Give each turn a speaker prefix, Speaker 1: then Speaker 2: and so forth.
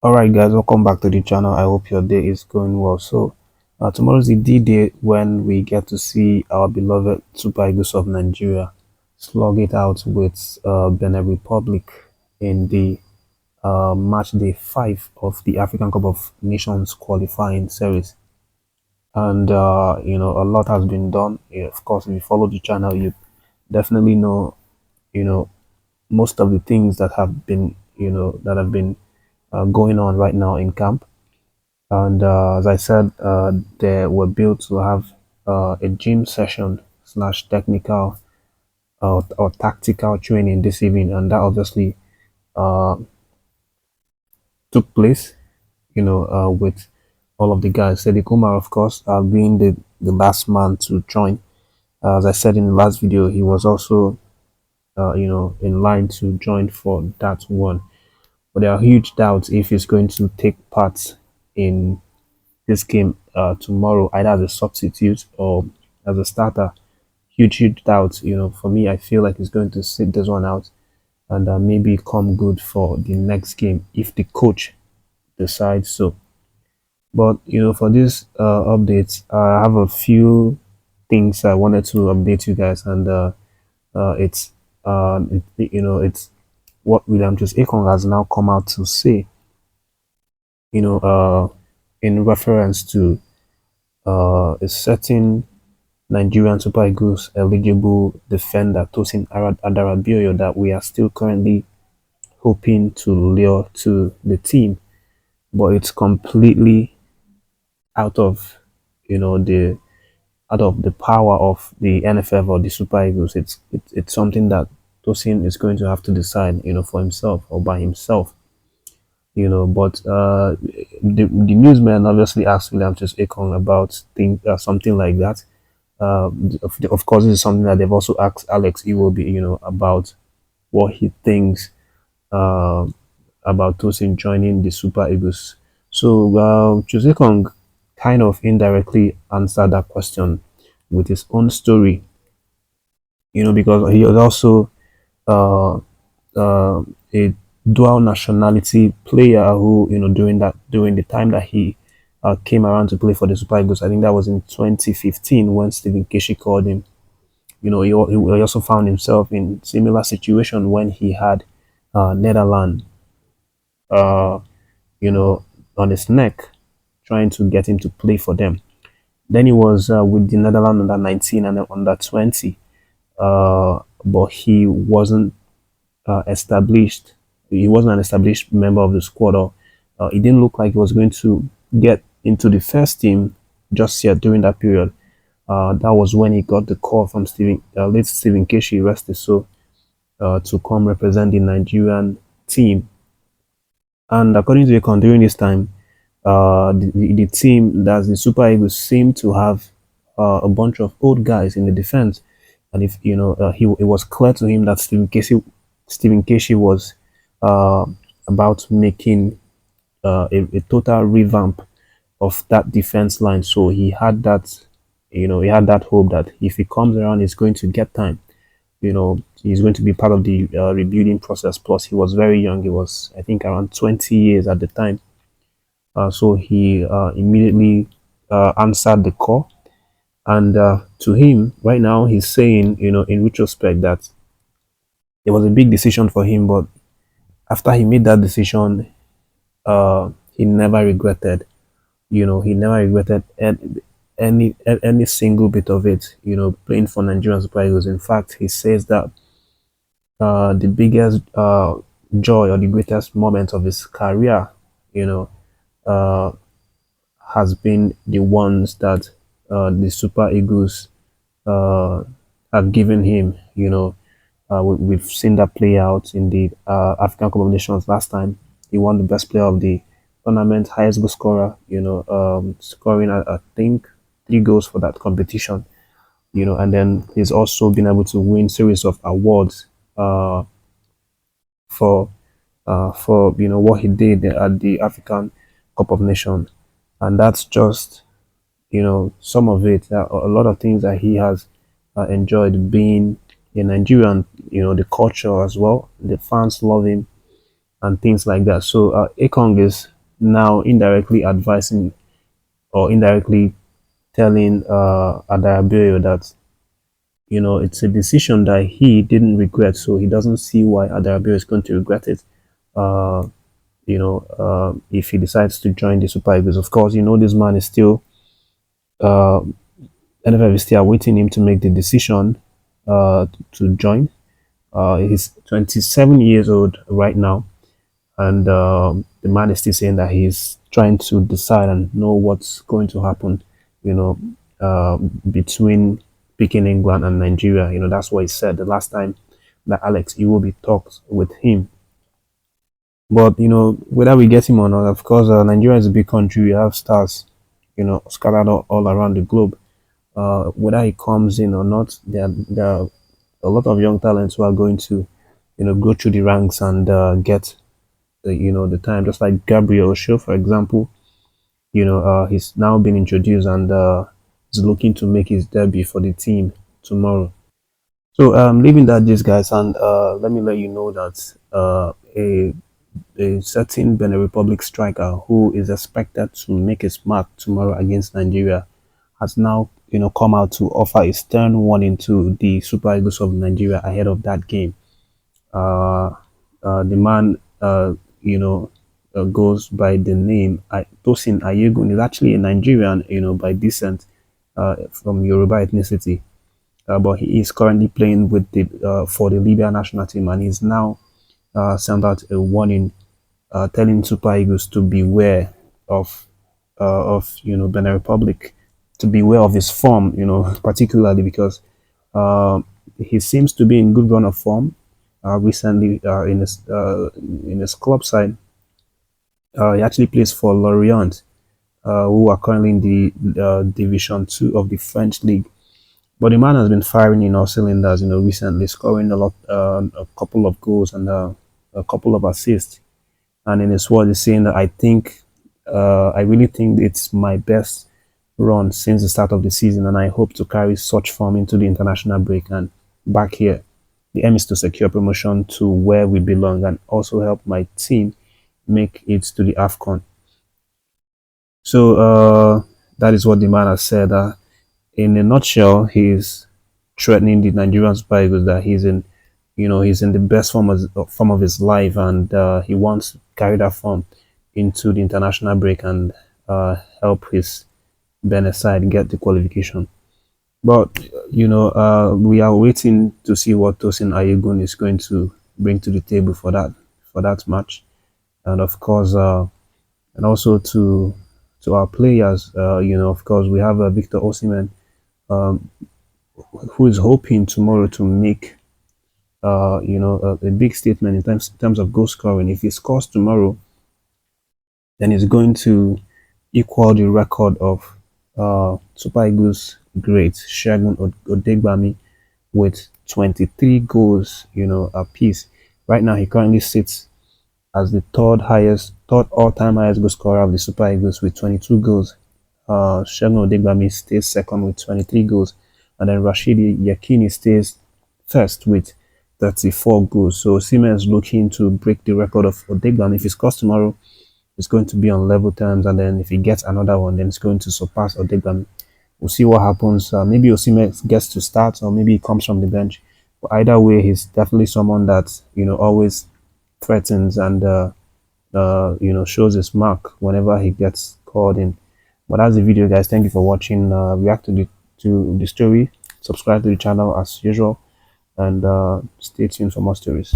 Speaker 1: Alright guys, welcome back to the channel. I hope your day is going well. Tomorrow is the D-Day when we get to see our beloved Super Eagles of Nigeria slug it out with Benin Republic in the match day 5 of the African Cup of Nations qualifying series. And a lot has been done. Yeah, of course, if you follow the channel, you definitely know, you know, most of the things that have been, going on right now in camp. And as I said, they were built to have a gym session slash technical or tactical training this evening, and that obviously uh, took place, with all of the guys. Sedi Kumar, of course, being the last man to join. As I said in the last video, he was also, in line to join for that one. But there are huge doubts if he's going to take part in this game tomorrow, either as a substitute or as a starter. Huge doubt. For me, I feel like he's going to sit this one out and maybe come good for the next game if the coach decides so. But for this updates, I have a few things I wanted to update you guys, and it's it's what William Jose Ekong has now come out to say. In reference to a certain Nigerian Super Eagles eligible defender Tosin Adarabioyo that we are still currently hoping to lure to the team, but it's completely out of the power of the NFF or the Super Eagles. It's something that Tosin is going to have to decide for himself or by himself. But the newsman obviously asked William Chess Ekong about something like that. Of course, this is something that they've also asked Alex Iwobi, about what he thinks uh, about Tosin joining the Super Eagles. So, Jose Kong kind of indirectly answered that question with his own story, because he was also uh, a dual nationality player who, during the time that he came around to play for the Super Eagles, I think that was in 2015 when Stephen Keshi called him. He also found himself in similar situation when he had Netherlands, uh, you know, on his neck, trying to get him to play for them. Then he was with the Netherlands under 19 and under 20, but he wasn't established. He wasn't an established member of the squad, or it didn't look like he was going to get into the first team just yet during that period. That was when he got the call from late Stephen Keshi, rest his soul, to come represent the Nigerian team. And according to Ekon, during this time, the team, that's the Super Eagles, seemed to have a bunch of old guys in the defense. And if it was clear to him that Stephen Keshi was uh, about making a total revamp of that defense line. So he had that hope that if he comes around, he's going to get time. He's going to be part of the rebuilding process. Plus, he was very young. He was, I think, around 20 years at the time. So he immediately answered the call. And to him, right now, he's saying, in retrospect, that it was a big decision for him. But after he made that decision, he never regretted. He never regretted any single bit of it. Playing for Nigerian Super Eagles. In fact, he says that the biggest joy or the greatest moment of his career, you know, uh, has been the ones that the Super Eagles uh, have given him. We've seen that play out in the African Cup of Nations last time. He won the best player of the tournament, highest goal scorer, scoring, I think, 3 goals for that competition. And then he's also been able to win series of awards uh, for what he did at the African Cup of Nations, and that's just some of it. A lot of things that he has enjoyed being a Nigerian. The culture as well. The fans love him. and things like that. So Ekong is now indirectly advising or indirectly telling Adarabioyo that it's a decision that he didn't regret, so he doesn't see why Adarabioyo is going to regret it. Uh, if he decides to join the Super Eagles, of course, this man is still uh, NFF is still awaiting him to make the decision to join. He's 27 years old right now, and the man is still saying that he's trying to decide and know what's going to happen, you know, between picking England and Nigeria. That's what he said the last time that Alex Iwobi talked with him. But whether we get him or not, of course, Nigeria is a big country. We have stars, scattered all around the globe. Whether he comes in or not, there are a lot of young talents who are going to, go through the ranks and get the time, just like Gabriel Osho, for example. He's now been introduced and is looking to make his debut for the team tomorrow. So leaving that, these guys, and let me let you know that a certain Benin Republic striker who is expected to make his mark tomorrow against Nigeria has now come out to offer a stern warning to the Super Eagles of Nigeria ahead of that game. Uh, the man, goes by the name Tosin Ayegun. Is actually a Nigerian, by descent, from Yoruba ethnicity. But he is currently playing with the for the Libya national team, and he's now sent out a warning, telling Super Eagles to beware of Benin Republic, to beware of his form, particularly because uh, he seems to be in good run of form. Recently, in his club side, he actually plays for Lorient, who are currently in the Division Two of the French league. But the man has been firing in all cylinders, recently scoring a couple of goals and a couple of assists. And in his words, he's saying that I really think it's my best run since the start of the season, and I hope to carry such form into the international break and back here. The aim is to secure promotion to where we belong and also help my team make it to the AFCON. So that is what the man has said. In a nutshell, he's threatening the Nigerian Super Eagles that he's in the best form of his life, and he wants to carry that form into the international break and help his Benin side get the qualification. But we are waiting to see what Tosin Ayegun is going to bring to the table for that match, and of course, and also to our players. Of course, we have Victor Osimhen, um, who is hoping tomorrow to make a big statement in terms of goal scoring. If he scores tomorrow, then he's going to equal the record of Super Eagles great Segun Odegbami with 23 goals, apiece. Right now, he currently sits as the third all-time highest goal scorer of the Super Eagles with 22 goals. Segun Odegbami stays second with 23 goals, and then Rashidi Yakini stays first with 34 goals. So Osimhen is looking to break the record of Odegbami. If he scores tomorrow, it's going to be on level terms, and then if he gets another one, then it's going to surpass Odegbami. We'll see what happens. Maybe Osimhen gets to start, or maybe he comes from the bench. But either way, he's definitely someone that always threatens and shows his mark whenever he gets called in. But that's the video, guys. Thank you for watching. React to the story. Subscribe to the channel as usual, and stay tuned for more stories.